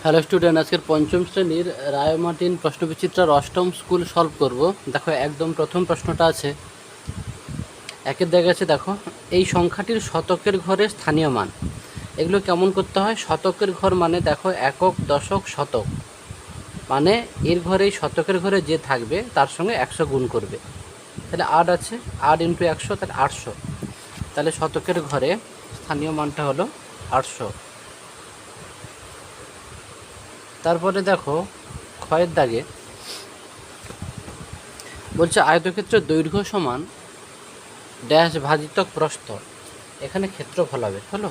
Hello student, আজকের পঞ্চম শ্রেণীর রায়মার্টিন প্রশ্নবিচিত্রার অষ্টম স্কুল সলভ করব। দেখো একদম প্রথম প্রশ্নটা আছে, একের জায়গায় আছে, দেখো এই সংখ্যাটির শতকের ঘরে স্থানীয় মান। এগুলো কেমন করতে হয়? শতকের ঘর মানে দেখো একক, দশক, শতক, মানে এর ঘরে এই শতকের ঘরে যে থাকবে তার সঙ্গে 100 গুণ করবে। তাহলে 8 আছে, 8 ইন্টু 100 তাহলে 800। তাহলে শতকের ঘরে স্থানীয় মানটা হলো 800। তারপরে দেখো ক্ষয়ের দাগে বলছে আয়তক্ষেত্রের দৈর্ঘ্য সমান ড্যাশ ভাজিতক প্রস্থ। এখানে ক্ষেত্রফল হবে, হলো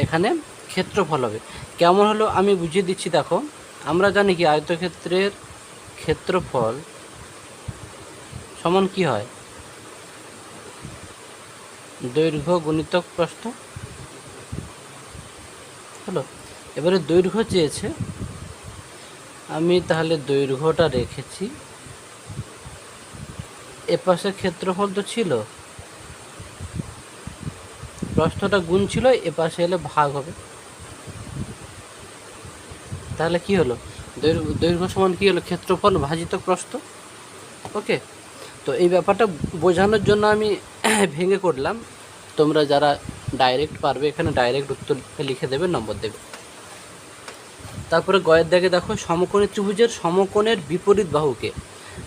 এখানে ক্ষেত্রফল হবে। কেমন হলো আমি বুঝিয়ে দিচ্ছি। দেখো আমরা জানি কি আয়তক্ষেত্রের ক্ষেত্রফল সমান কি হয়? দৈর্ঘ্য গুণিতক প্রস্থ, হলো। এবারে দৈর্ঘ্য চেয়েছে, আমি তাহলে দৈর্ঘ্যটা রেখেছি, এপাশে ক্ষেত্রফল তো ছিল, প্রস্থটা গুণ ছিল, এপাশে এলে ভাগ হবে। তাহলে কি হলো? দৈর্ঘ্য সমান কি হলো? ক্ষেত্রফল ভাজিত প্রস্থ। ওকে, তো এই ব্যাপারটা বোঝানোর জন্য আমি ভেঙে করলাম। তোমরা যারা ডাইরেক্ট পারবে এখানে ডাইরেক্ট উত্তর লিখে দেবে, নম্বর দেবে। তারপরে গয়ের দাগে দেখো সমকোণী ত্রিভুজের সমকোণের বিপরীত বাহুকে,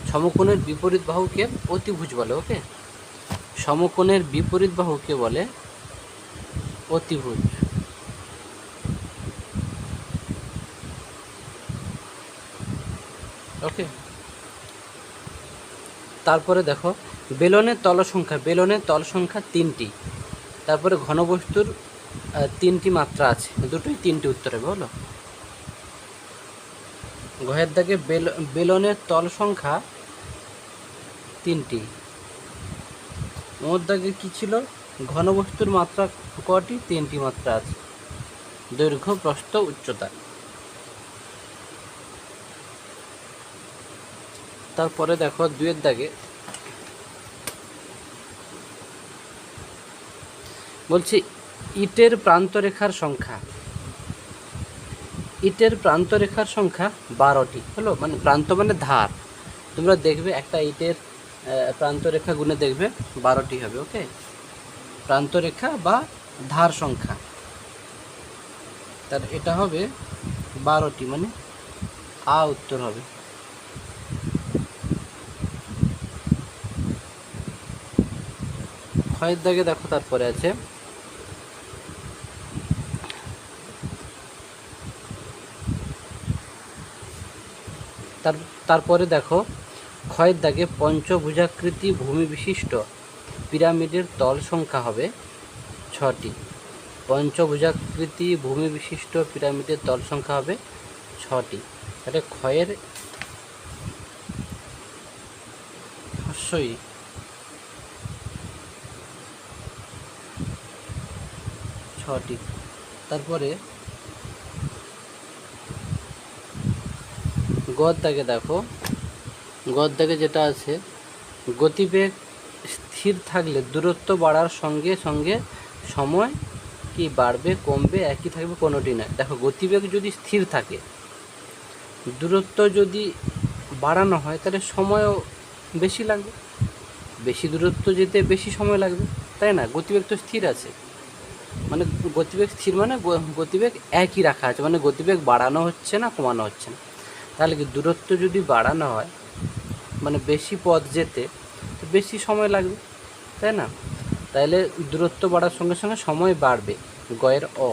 সমকোণের বিপরীত বাহুকে অতিভুজ বলে। ওকে, সমকোণের বিপরীত বাহুকে বলে অতিভুজ। ওকে, তারপরে দেখো বেলনের তল সংখ্যা, বেলনের তল সংখ্যা 3টি। তারপরে ঘনবস্তুর 3টি মাত্রা আছে, দুটোই 3টি উত্তর হবে, হলো। ঘয়ের দাগে বেলনের তল সংখ্যা 3টি। ওর দাগে কী ছিল? ঘনবস্তুর মাত্রা কটি? 3টি মাত্রা আছে, দৈর্ঘ্য, প্রস্থ, উচ্চতা। তারপরে দেখো 2-এর দাগে বলছি ইটের প্রান্তরেখার সংখ্যা, ইটের প্রান্তরেখার সংখ্যা 12টি, হলো। মানে প্রান্ত মানে ধার, তোমরা দেখবে একটা ইটের প্রান্তরেখা গুণে দেখবে 12টি হবে। ওকে, প্রান্তরেখা বা ধার সংখ্যা, তার এটা হবে 12টি, মানে আ উত্তর হবে। ক্ষয়ের দাগে দেখো তারপরে আছে তারপরে দেখো ক্ষয়ের দাগে পঞ্চভুজাকৃতি ভূমি বিশিষ্ট পিরামিডের তল সংখ্যা হবে 6টি। পঞ্চভুজাকৃতি ভূমি বিশিষ্ট পিরামিডের তল সংখ্যা হবে 6টি। তাহলে ক্ষয়ের অবশ্যই 6টি। তারপরে গর দাগে দেখো, গর দাগে যেটা আছে, গতিবেগ স্থির থাকলে দূরত্ব বাড়ার সঙ্গে সঙ্গে সময় কি বাড়বে, কমবে, একই থাকবে, কোনোটি নয়। দেখো গতিবেগ যদি স্থির থাকে, দূরত্ব যদি বাড়ানো হয় তাহলে সময়ও বেশি লাগবে, বেশি দূরত্ব যেতে বেশি সময় লাগবে, তাই না? গতিবেগ তো স্থির আছে, মানে গতিবেগ স্থির মানে গতিবেগ একই রাখা আছে, মানে গতিবেগ বাড়ানো হচ্ছে না, কমানো হচ্ছে না। তাহলে কি দূরত্ব যদি বাড়ানো হয় মানে বেশি পথ যেতে তো বেশি সময় লাগবে, তাই না? তাইলে দূরত্ব বাড়ার সঙ্গে সঙ্গে সময় বাড়বে, গয়ের অ।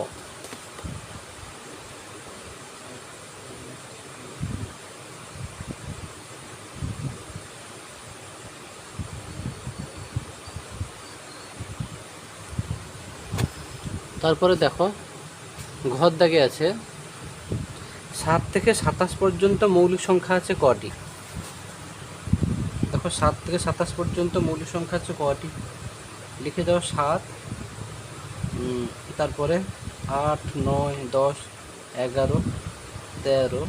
তারপরে দেখো ঘর দাগে আছে 7 থেকে 27 পর্যন্ত মৌলিক সংখ্যা আছে কটি? দেখো 7 থেকে 27 পর্যন্ত মৌলিক সংখ্যা আছে কটি? লিখে দাও 7, তারপরে 8, 9, 10, 11, 13,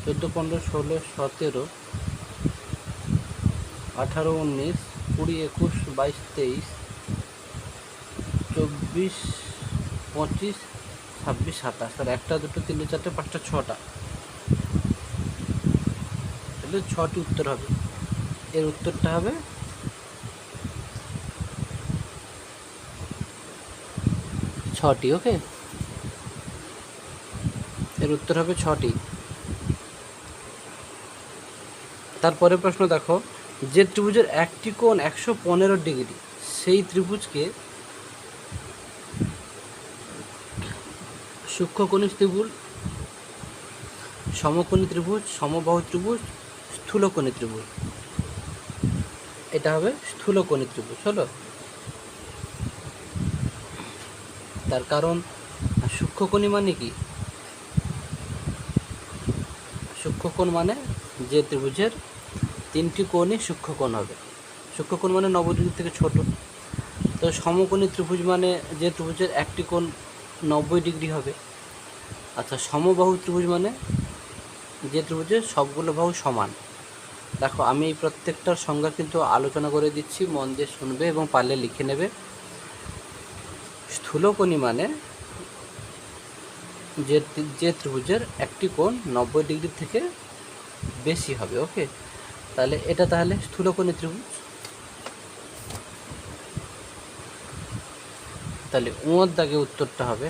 14, 15, 16, 17, 18, 19, 20, 21, 22, 23, 24, 25, 26, 27, তাহলে 1, 2, 3, 4, 5, 6টা, তাহলে 6টি উত্তর হবে। এর উত্তরটা হবে 6টি। ওকে, এর উত্তর হবে 6টি। তারপরে প্রশ্ন দেখো, যে ত্রিভুজের একটি কোণ 115 ডিগ্রি, সেই ত্রিভুজকে সূক্ষ্মকোণী ত্রিভুজ, সমকোণী ত্রিভুজ, সমবাহু ত্রিভুজ, স্থূলকোণী ত্রিভুজ। এটা হবে স্থূলকোণী ত্রিভুজ হলো। তার কারণ সূক্ষ্মকোণী মানে কি? সূক্ষ্মকোণ মানে যে ত্রিভুজের 3টি কোণই সূক্ষ্মকোণ হবে। সূক্ষ্মকোণ মানে 90 ডিগ্রি থেকে ছোট। তো সমকোণী ত্রিভুজ মানে যে ত্রিভুজের একটি কোণ 90 ডিগ্রি হবে। আচ্ছা, সমবাহু ত্রিভুজ মানে যে ত্রিভুজের সবগুলো বাহু সমান। দেখো, আমি এই প্রত্যেকটার সংজ্ঞা কিন্তু আলোচনা করে দিচ্ছি, মন দিয়ে শুনবে এবং পারলে লিখে নেবে। স্থূলকোণী মানে যে ত্রিভুজের একটি কোণ 90 ডিগ্রি থেকে বেশি হবে। ওকে, তাহলে এটা তাহলে স্থূলকোণী ত্রিভুজ। তাহলে উঁর দাগে উত্তরটা হবে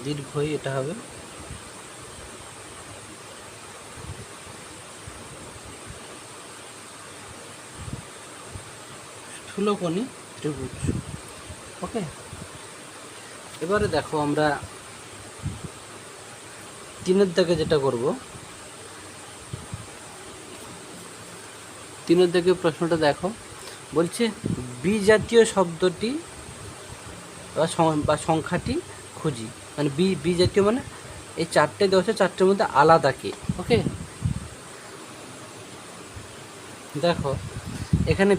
দীর্ঘই, এটা হবে স্থূলকোণী ত্রিভুজ। ওকে, এবারে দেখো আমরা 3-এর দাগে যেটা করব, 3-এর দাগে প্রশ্নটা দেখো, বলছে বিজাতীয় শব্দটি বা সংখ্যাটি খুঁজি। মানে বিজাতীয় মানে এই 4টে দেওয়া আছে, 4টের মধ্যে আলাদা কি? ওকে, দেখো এখানে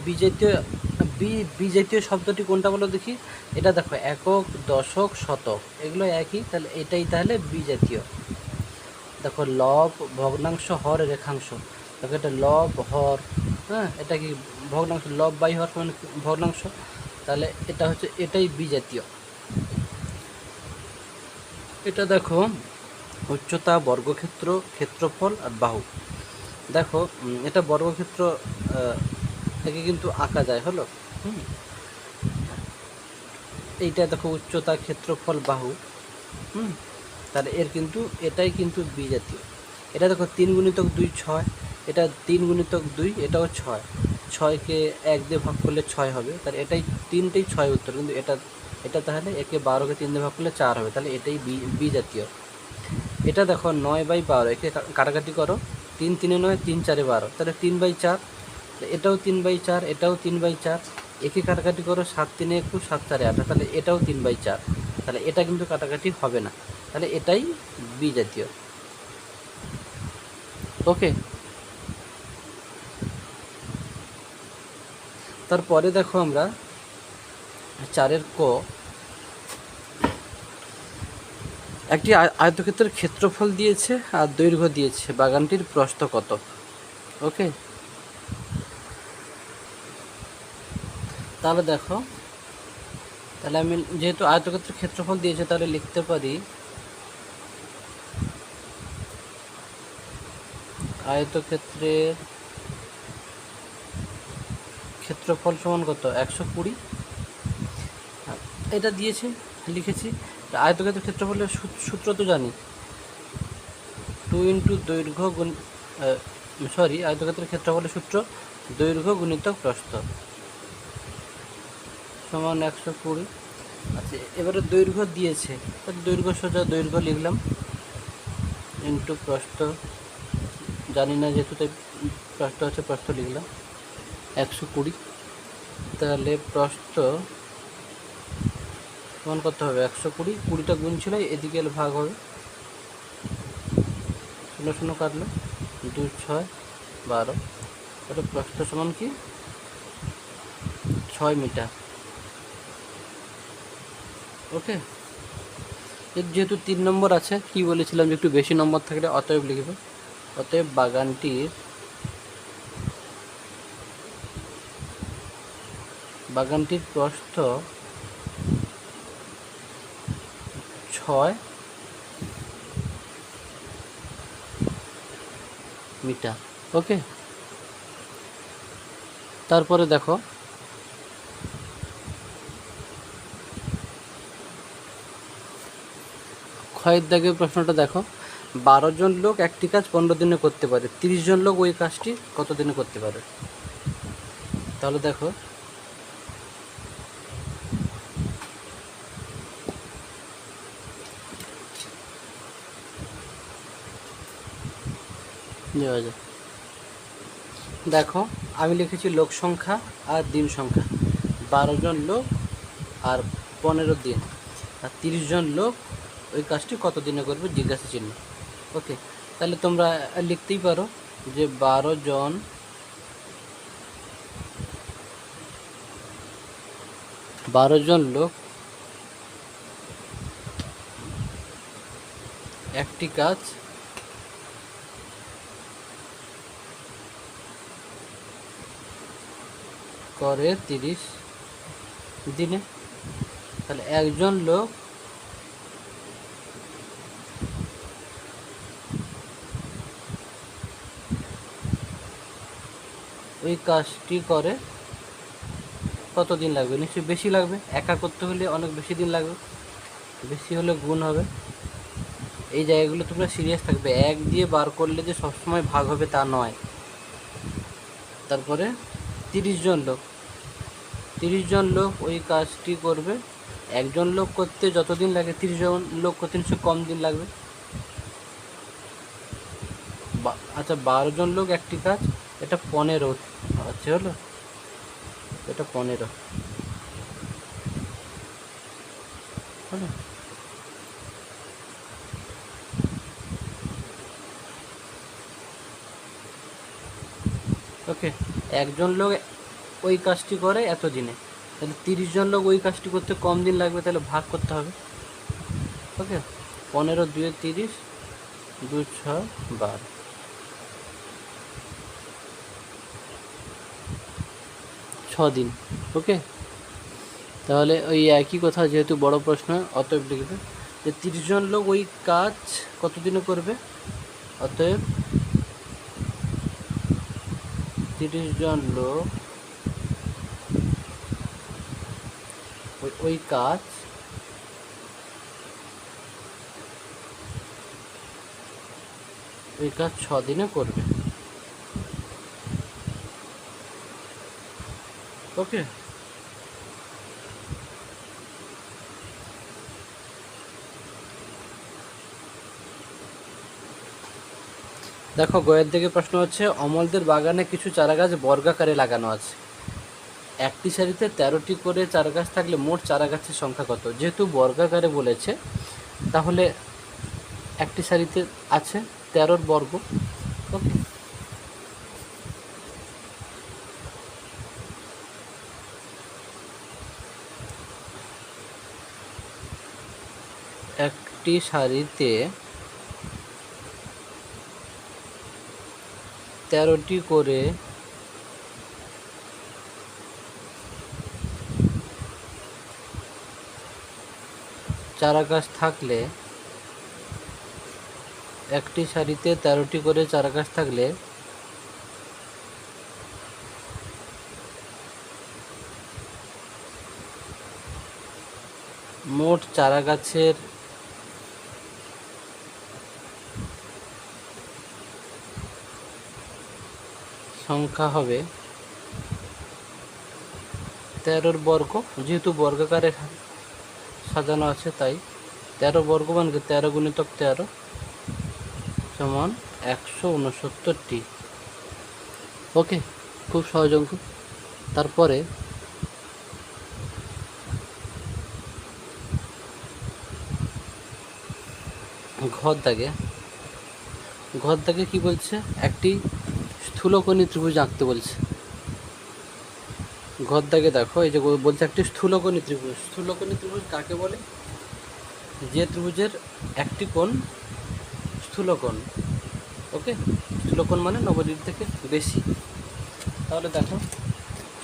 বিজাতীয় শব্দটি কোনটা বলো দেখি। এটা দেখো, একক, দশক, শতক, এগুলো একই, তাহলে এটাই তাহলে বিজাতীয়। দেখো, লব, ভগ্নাংশ, হর, রেখাংশ, দেখো এটা লব, হর, হ্যাঁ, এটা কি ভগ্নাংশ, লব বাই হর মানে ভগ্নাংশ, তাহলে এটা হচ্ছে, এটাই বিজাতীয়। এটা দেখো, উচ্চতা, বর্গক্ষেত্র, ক্ষেত্রফল আর বাহু। দেখো এটা বর্গক্ষেত্র থেকে কিন্তু আঁকা যায় হলো। এইটা দেখো, উচ্চতা, ক্ষেত্রফল, বাহু। তাহলে এর কিন্তু এটাই কিন্তু বিজাতীয়। এটা দেখো 3 × 2 6, এটা 3 × 2, এটাও 6, 6কে 1 দিয়ে ভাগ করলে 6 হবে, তাহলে এটাই 3টেই 6 উত্তর। কিন্তু এটা তাহলে একে 12কে 3 দিয়ে ভাগ করলে 4 হবে, তাহলে এটাই বিজাতীয়। এটা দেখো 9/12, একে কাটাকাটি করো, 3 × 3 = 9, 3 × 4 = 12, তাহলে 3/4, এটাও 3/4, এটাও 3/4, একে কাটাকাটি করো, 7 × 3 = 21, 7 × 4 = 18, তাহলে এটাও 3/4, তাহলে এটা কিন্তু কাটাকাটি হবে না, তাহলে এটাই বিজাতীয়। ওকে, তারপরে দেখো আমরা 4-এর ক, একটি আয়তক্ষেত্রের ক্ষেত্রফল দিয়েছে আর দৈর্ঘ্য দিয়েছে, বাগানটির প্রস্থ কত? ওকে, তাহলে দেখো, তাহলে আমি যেহেতু আয়তক্ষেত্রের ক্ষেত্রফল দিয়েছে, তাহলে লিখতে পারি আয়তক্ষেত্রের ক্ষেত্রফল সমান কত? 120। এটা দিয়েছে, লিখেছি। আয়তক্ষেত্রের ক্ষেত্রফলের সূত্র তো জানি, 2 × দৈর্ঘ্য গুণ, আয়তক্ষেত্রের ক্ষেত্রফলের সূত্র দৈর্ঘ্য গুণিতক প্রস্থ সমান 120। আচ্ছা, এবারে দৈর্ঘ্য দিয়েছে, দৈর্ঘ্য সোজা দৈর্ঘ্য লিখলাম, ইন্টু প্রস্থ জানি না যেহেতু, তাই প্রস্থ হচ্ছে প্রস্থ লিখলাম 120। তাহলে প্রস্থ সমান কত হবে? 120, 20টা গুণ ছিল, এদিকে ভাগ হবে, 0 0 কাটলো, 2 6 12, তাহলে প্রস্থ সমান কি 6 মিটার। ওকে, যেহেতু 3 নম্বর আছে, কি বলেছিলাম যে একটু বেশি নম্বর থাকলে অতএব লিখবে। অতএব বাগানটির বাগানটির প্রস্থ 6 মিটার। ওকে, তারপরে দেখো ক্ষয়ের দাগের প্রশ্নটা দেখো, 12 জন লোক একটি কাজ 15 দিনে করতে পারে, 30 জন লোক ওই কাজটি কত দিনে করতে পারে? তাহলে দেখো যাওয়া যায়। দেখো আমি লিখেছি লোক সংখ্যা আর দিন সংখ্যা, 12 জন লোক আর 15 দিন, আর 30 জন লোক ওই কাজটি কত দিনে করবে জিজ্ঞাসা চিহ্ন। ওকে, তাহলে তোমরা লিখতেই পারো যে 12 জন লোক একটি কাজ করে 30 দিনে। তাহলে একজন লোক ওই কাজটি করে কত দিন লাগবে? নিশ্চয়ই বেশি লাগবে, একা করতে হলে অনেক বেশি দিন লাগবে, বেশি হলে গুণ হবে। এই জায়গাগুলো তোমরা সিরিয়াস থাকবে, 1 দিয়ে বার করলে যে সবসময় ভাগ হবে তা নয়। তারপরে 30 জন লোক ওই কাজটি করবে, একজন লোক করতে যতদিন লাগে 30 জন লোক করতে নিশ্চয় কম দিন লাগবে। আচ্ছা 12 জন লোক একটি কাজ, এটা 15 আচ্ছা হলো, এটা 15 হলো। ওকে, একজন লোক ওই কাজটি করে এত দিনে, তাহলে 30 জন লোক ওই কাজটি করতে কম দিন লাগবে, তাহলে ভাগ করতে হবে। ওকে, 15 2 30, 2 6 12, 6 দিন। ওকে, তাহলে ওই একই কথা, যেহেতু বড় প্রশ্ন অতএব লিখবে যে 30 জন লোক ওই কাজ কত দিনে করবে, অতএব 30 জন লোক ওই কাজ ওই কাজ 6 দিনে করবে। ওকে, দেখো গয়ের দিকে প্রশ্ন হচ্ছে, অমলদের বাগানে কিছু চারাগাছ বর্গাকারে লাগানো আছে, একটি সারিতে 13টি করে চারাগাছ থাকলে মোট চারাগাছের সংখ্যা কত? যেহেতু বর্গাকারে বলেছে তাহলে একটি সারিতে আছে 13 বর্গ। ওকে, একটি সারিতে 13টি করে চারাগাছ থাকলে, একটি সারিতে 13টি করে চারাগাছ থাকলে মোট চারাগাছের সংখ্যা হবে 13 বর্গ, যেহেতু বর্গাকারে সাজানো আছে তাই 13 বর্গ মানে 13 গুণিতক 13 সমান 169টি। ওকে, খুব সহজ অঙ্ক। তারপরে ঘর দাগে কি বলছে, একটি স্থূলকোণী ত্রিভুজ আঁকতে বলছে। ঘর দাগে দেখো, এই যে বলছে একটি স্থূলকোণী ত্রিভুজ কাকে বলে? যে ত্রিভুজের একটি কোণ স্থূলকোণ। ওকে, স্থূলকোণ মানে 90 ডিগ্রি থেকে বেশি। তাহলে দেখো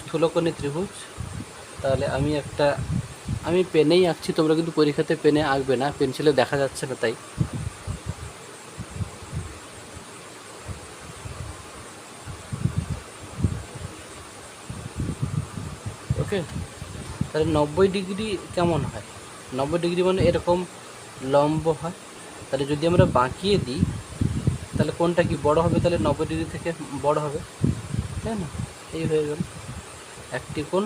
স্থূলকোণী ত্রিভুজ তাহলে আমি পেনেই আঁকছি, তোমরা কিন্তু পরীক্ষাতে পেনে আঁকবে না, পেন্সিলে দেখা যাচ্ছে না তাই। ওকে, তাহলে 90 ডিগ্রি কেমন হয়? 90 ডিগ্রি মানে এরকম লম্ব হয়। তাহলে যদি আমরা বাঁকিয়ে দিই তাহলে কোনটা কি বড় হবে? তাহলে 90 ডিগ্রি থেকে বড় হবে, তাই না? এই হয়ে গেল একটি কোণ।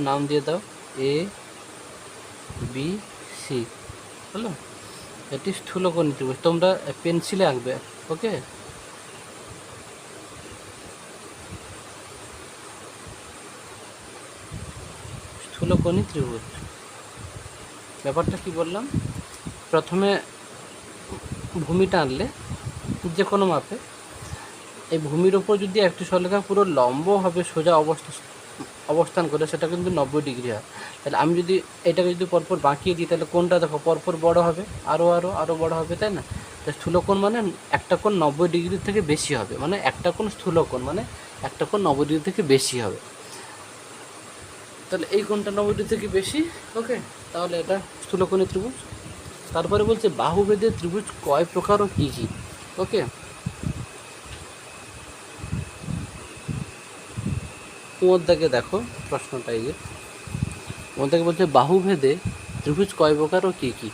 নাম দিয়ে দাও এ বি সি, হলো। এটি স্থূলকোণী ত্রিভুজ, তোমরা পেন্সিলে আঁকবে। ওকে, স্থূলকোণী ত্রিভুজ। ব্যাপারটা কি বললাম, প্রথমে ভূমিটা আনলে যে কোনো মাপে, এই ভূমির ওপর যদি একটি সরলরেখা পুরো লম্বভাবে সোজা অবস্থান করে, সেটা কিন্তু 90 ডিগ্রি হয়। তাহলে আমি যদি এটাকে যদি পরপর বাঁকিয়ে দিই তাহলে কোনটা দেখো পরপর বড় হবে, আরও বড় হবে, তাই না? তো স্থূলকোণ মানে একটা কোণ 90 ডিগ্রি থেকে বেশি হবে, মানে একটা কোণ স্থূলকোণ মানে একটা কোণ 90 ডিগ্রি থেকে বেশি হবে। তাহলে এই কোণটা 90 ডিগ্রি থেকে বেশি। ওকে, তাহলে এটা স্থূলকোণী ত্রিভুজ। তারপরে বলছে বাহুভেদে ত্রিভুজ কয় প্রকার ও কী কী। ওকে, তোমাদেরকে দেখো প্রশ্নটা, এই যে তোমাদেরকে বলছে বাহুভেদে ত্রিভুজ কয় প্রকার ও কী কী।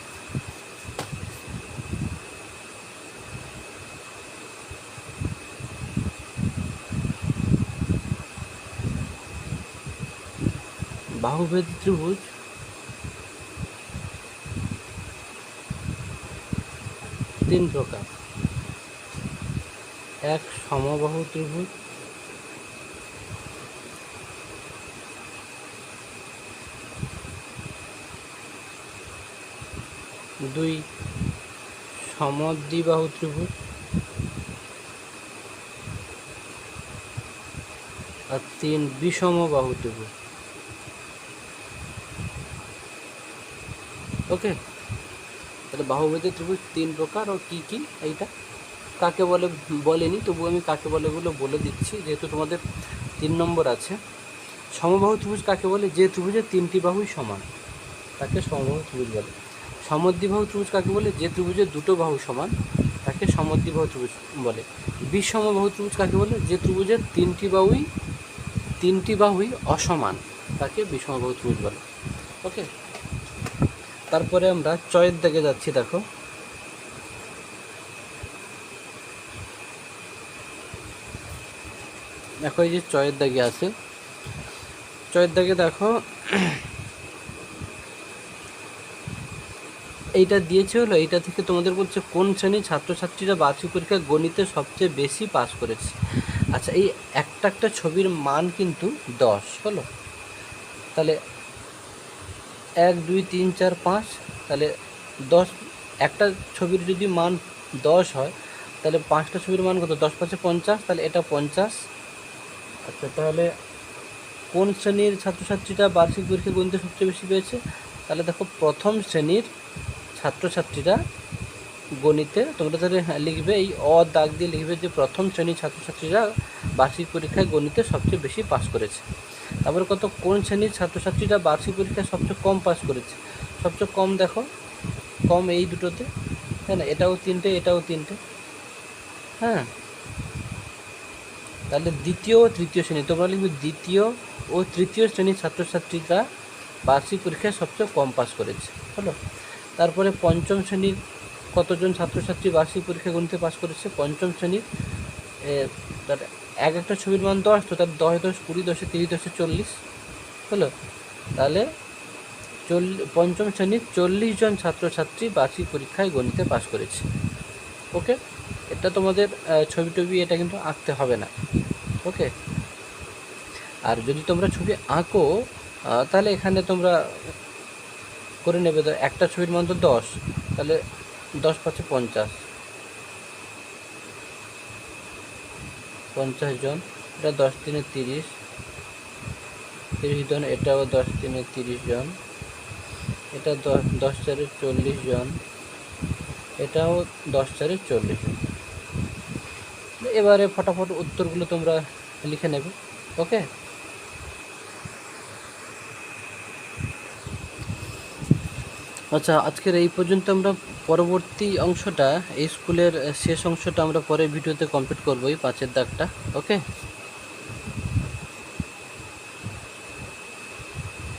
বাহুভেদী ত্রিভুজ 3 প্রকার। এক, সমবাহু ত্রিভুজ। 2, সমদ্বিবাহু ত্রিভুজ। আর 3, বিষমবাহু ত্রিভুজ। ওকে, তাহলে বাহুভেদী ত্রিভুজ 3 প্রকার ও কী কী, এইটা কাকে বলে বলেনি, তবু আমি কাকে বলে এগুলো বলে দিচ্ছি, যেহেতু তোমাদের 3 নম্বর আছে। সমবাহু ত্রিভুজ কাকে বলে? যে ত্রিভুজের 3টি বাহুই সমান, তাকে সমবাহু ত্রিভুজ বলে। সমদ্বিবাহু ত্রিভুজ কাকে বলে? যে ত্রিভুজের 2টো বাহু সমান, তাকে সমদ্বিবাহু ত্রিভুজ বলে। বিষমবাহু ত্রিভুজ কাকে বলে? যে ত্রিভুজের 3টি বাহুই অসমান, তাকে বিষমবাহু ত্রিভুজ বলে। ওকে, তারপরে আমরা চয়ের দিকে যাচ্ছি। দেখো এই যে চয়ের দাগে আছে, চয়ের দাগে দেখো এইটা দিয়েছে হলো, এইটা থেকে তোমাদের বলছে কোন শ্রেণীর ছাত্রছাত্রীরা বার্ষিক পরীক্ষায় গণিতে সবচেয়ে বেশি পাস করেছে। আচ্ছা, এই একটা ছবির মান কিন্তু 10 হলো। তাহলে 1, 2, 3, 4, 5, তাহলে 10। একটা ছবির যদি মান 10 হয় তাহলে 5টা ছবির মান কত? 10 5 50, তাহলে এটা 50। আচ্ছা, তাহলে কোন শ্রেণীর ছাত্রছাত্রীরা বার্ষিক পরীক্ষায় গণিতে সবচেয়ে বেশি পেয়েছে? তাহলে দেখো প্রথম শ্রেণীর ছাত্রছাত্রীরা গণিতে, তোমরা তাহলে লিখবে, এই দাগ দিয়ে লিখবে যে প্রথম শ্রেণীর ছাত্রছাত্রীরা বার্ষিক পরীক্ষায় গণিতে সবচেয়ে বেশি পাস করেছে। তারপরে কোন শ্রেণীর ছাত্রছাত্রীরা বার্ষিক পরীক্ষায় সবচেয়ে কম পাস করেছে? সবচেয়ে কম দেখো, কম এই দুটোতে, তাই না? এটাও 3টে, এটাও 3টে। হ্যাঁ, তাহলে দ্বিতীয় ও তৃতীয় শ্রেণী, তোমরা লিখবে দ্বিতীয় ও তৃতীয় শ্রেণীর ছাত্রছাত্রীরা বার্ষিক পরীক্ষায় সবচেয়ে কম পাস করেছে, হলো। তারপরে পঞ্চম শ্রেণীর কতজন ছাত্রছাত্রী বার্ষিক পরীক্ষায় গণিতে পাস করেছে? পঞ্চম শ্রেণীর তার একটা ছবির মান 10, তো তার 10 10 20 10 30 10 40, হলো। তাহলে পঞ্চম শ্রেণীর 40 জন ছাত্রছাত্রী বার্ষিক পরীক্ষায় গণিতে পাস করেছে। ওকে, এটা তোমাদের ছবি এটা কিন্তু আঁকতে হবে না। ওকে, আর যদি তোমরা ছবি আঁকো তাহলে এখানে তোমরা করে নেবে, একটা ছবির মান তো 10, তাহলে 10 5 50, 50 জন। এটা 10 3 30 জন, এটাও 10 3 30 জন, এটা 10 4 40 জন, এটাও 10 4 40 জন। এবারে ফটাফট উত্তরগুলো তোমরা লিখে নেবে। ওকে, আচ্ছা আজকের এই পর্যন্ত। আমরা পরবর্তী অংশটা, এই স্কুলের শেষ অংশটা আমরা পরে ভিডিওতে কমপ্লিট করবো, এই 5-এর দাগটা। ওকে।